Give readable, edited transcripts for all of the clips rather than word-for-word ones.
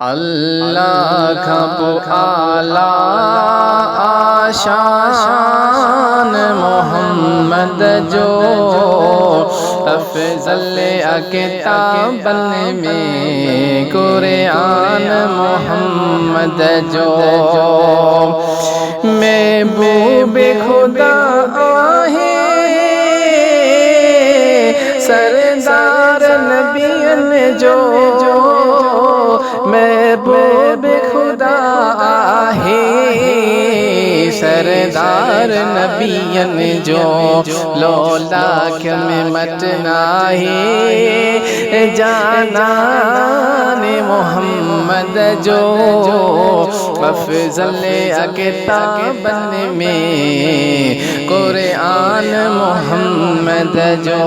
अल्लाह आला आशान मोहम्मद जो अफ़ज़ल किताबन में कुरान मोहम्मद जो महबूब खुदा आहे सरदार नबियन जो महबूब खुदा आहे सरदार नबियन जो लौला के में मटनाहे जानान मोहम्मद जो अफ़ज़ल किताबन में कुरान मोहम्मद जो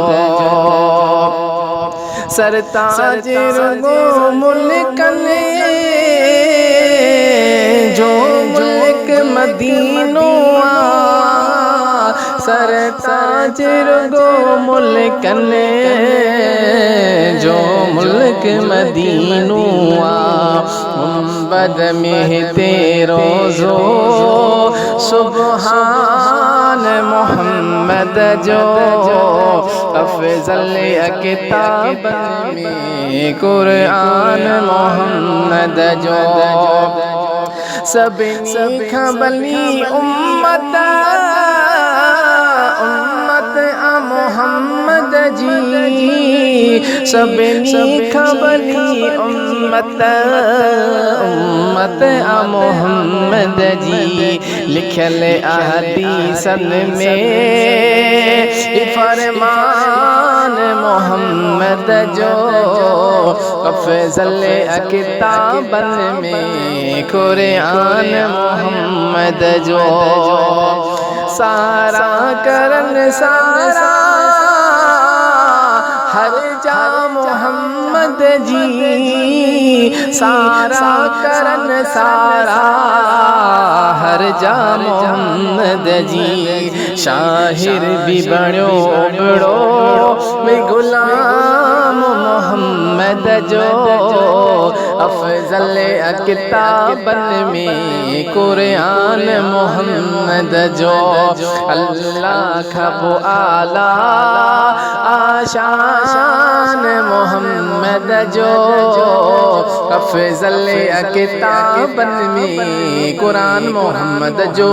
सरताज रुगो मुल्कन जो मुल्क मदीनो सरताज रुगो मुल्कन जो मुल्क मदीनो मुंबद में तेरो जो सुबहान मोहम्मद जो अफ़ज़ल किताबन में कुरान मोहम्मद जो सबनी खबली उम्मत मोहम्मद जी सबनी खबली उम्मत मोहम्मद जी लिखल अहदीसन में फरमान मोहम्मद जो अफ़ज़ल किताबन में कुरान मोहम्मद जो सारा करन सारा हर जा मोहम्मद जी सारा करन सारा हर जा मोहम्मद जी शाहिर भी बड़ो बड़ो मैं गुलाम मोहम्मद जो अफ़ज़ल किताबन में कुरान मोहम्मद जो अल्लाह खबो आला आशान मोहम्मद जो अफ़ज़ल किताबन में कुरान मोहम्मद जो